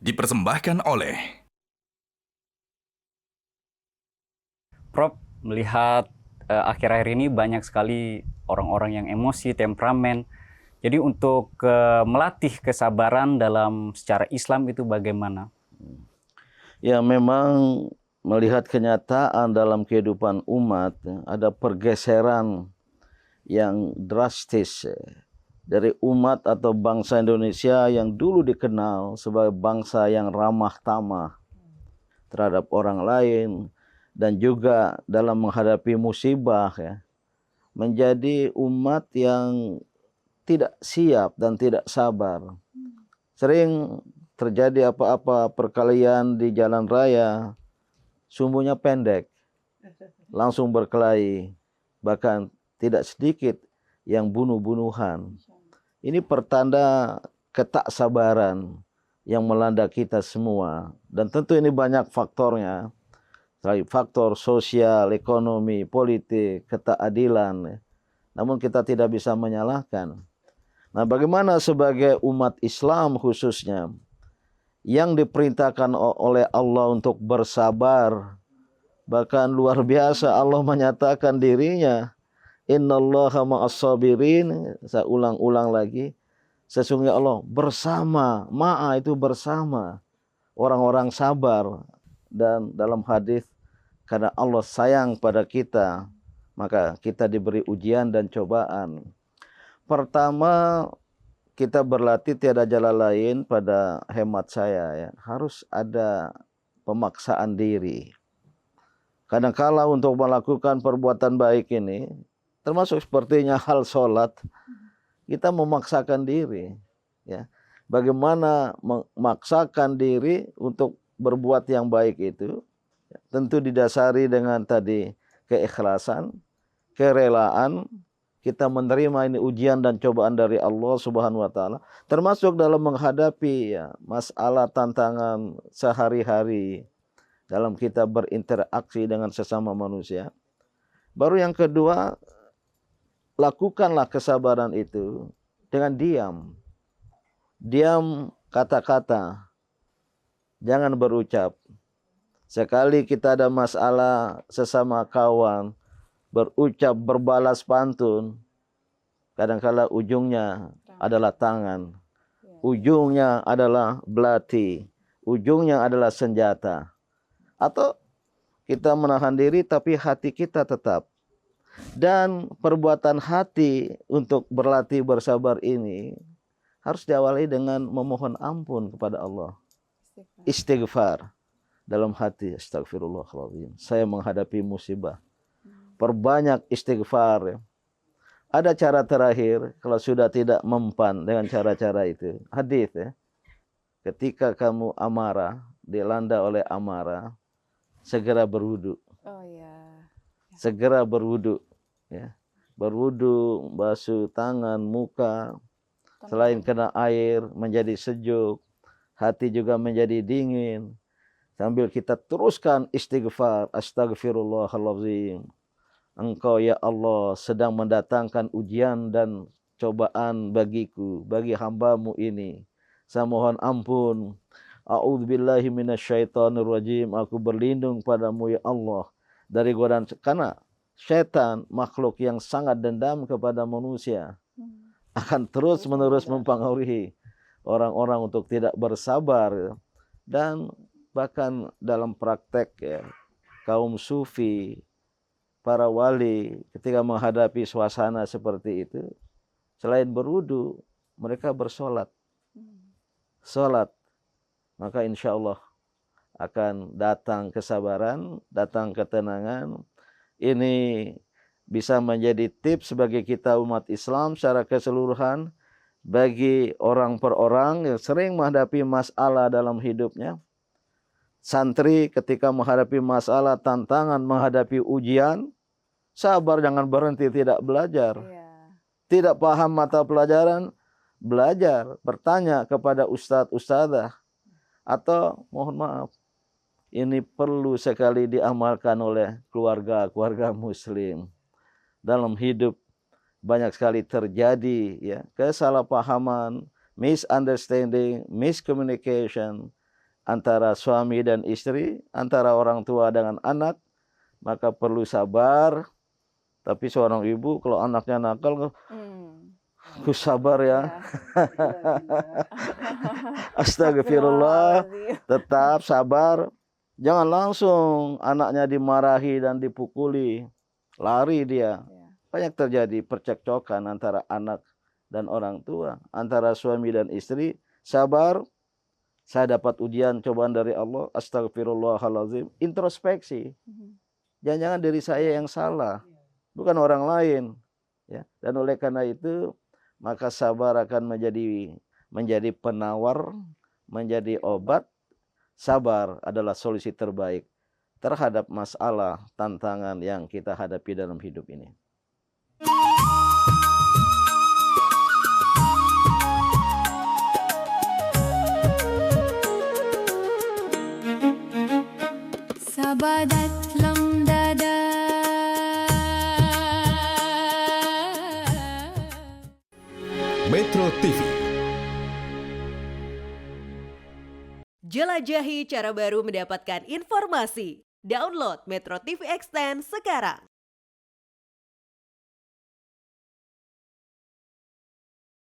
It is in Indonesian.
dipersembahkan oleh Prof, melihat akhir-akhir ini banyak sekali orang-orang yang emosi, temperamen. Jadi untuk melatih kesabaran dalam secara Islam itu bagaimana? Ya, memang melihat kenyataan dalam kehidupan umat, ada pergeseran yang drastis dari umat atau bangsa Indonesia yang dulu dikenal sebagai bangsa yang ramah tamah terhadap orang lain, dan juga dalam menghadapi musibah menjadi umat yang tidak siap dan tidak sabar. Sering terjadi apa-apa perkelahian di jalan raya, sumbunya pendek, langsung berkelahi, bahkan tidak sedikit yang bunuh-bunuhan. Ini pertanda ketaksabaran yang melanda kita semua, dan tentu ini banyak faktornya. Faktor sosial, ekonomi, politik, ketidakadilan. Namun kita tidak bisa menyalahkan. Nah, bagaimana sebagai umat Islam khususnya yang diperintahkan oleh Allah untuk bersabar, bahkan luar biasa Allah menyatakan dirinya, innallaha ma'as-sabirin. Saya ulang-ulang lagi, sesungguhnya Allah bersama, ma'a itu bersama orang-orang sabar. Dan dalam hadis, karena Allah sayang pada kita, maka kita diberi ujian dan cobaan. Pertama, kita berlatih tiada jalan lain pada hemat saya harus ada pemaksaan diri. Kadang-kala untuk melakukan perbuatan baik ini, termasuk sepertinya hal sholat, kita memaksakan diri. Bagaimana memaksakan diri untuk berbuat yang baik itu? Tentu didasari dengan tadi keikhlasan, kerelaan, kita menerima ini ujian dan cobaan dari Allah Subhanahu wa taala, termasuk dalam menghadapi masalah tantangan sehari-hari dalam kita berinteraksi dengan sesama manusia. Baru yang kedua, lakukanlah kesabaran itu dengan diam. Diam kata-kata, jangan berucap. Sekali kita ada masalah sesama kawan, berucap, berbalas pantun, kadangkala ujungnya adalah tangan, ujungnya adalah belati, ujungnya adalah senjata. Atau kita menahan diri tapi hati kita tetap. Dan perbuatan hati untuk berlatih bersabar ini harus diawali dengan memohon ampun kepada Allah. Istighfar. Dalam hati, astagfirullahaladzim, saya menghadapi musibah. Perbanyak istighfar. Ada cara terakhir, kalau sudah tidak mempan dengan cara-cara itu. Hadis ketika kamu amarah, dilanda oleh amarah, segera berwudu. Segera berwudu. Berwudu, basuh tangan, muka. Selain kena air, menjadi sejuk. Hati juga menjadi dingin. Sambil kita teruskan istighfar, astagfirullahaladzim. Engkau ya Allah sedang mendatangkan ujian dan cobaan bagiku, bagi hambamu ini. Saya mohon ampun. A'udzubillahi minasyaitonirrajim. Aku berlindung padamu ya Allah dari godaan. Karena syaitan makhluk yang sangat dendam kepada manusia. Akan terus-menerus mempengaruhi orang-orang untuk tidak bersabar. Dan bahkan dalam praktek kaum sufi, para wali ketika menghadapi suasana seperti itu, selain berwudu, mereka bersolat. Solat, maka insya Allah akan datang kesabaran, datang ketenangan. Ini bisa menjadi tips bagi kita umat Islam secara keseluruhan, bagi orang per orang yang sering menghadapi masalah dalam hidupnya. Santri ketika menghadapi masalah, tantangan, menghadapi ujian, sabar, jangan berhenti tidak belajar. Tidak paham mata pelajaran, belajar, bertanya kepada ustadz, ustadzah. Atau mohon maaf, ini perlu sekali diamalkan oleh keluarga muslim. Dalam hidup banyak sekali terjadi kesalahpahaman, misunderstanding, miscommunication. antara suami dan istri, antara orang tua dengan anak, maka perlu sabar. Tapi seorang ibu kalau anaknya nakal, harus sabar ya. Astagfirullah, tetap sabar. Jangan langsung anaknya dimarahi dan dipukuli, lari dia. Banyak terjadi percekcokan antara anak dan orang tua, antara suami dan istri. Sabar, saya dapat ujian cobaan dari Allah. Astagfirullahaladzim, introspeksi. Jangan-jangan diri saya yang salah, bukan orang lain. Ya. Dan oleh karena itu, maka sabar akan menjadi penawar, menjadi obat. Sabar adalah solusi terbaik terhadap masalah, tantangan yang kita hadapi dalam hidup ini. Sabadat lam dada. Metro TV. Jelajahi cara baru mendapatkan informasi. Download Metro TV Extend sekarang.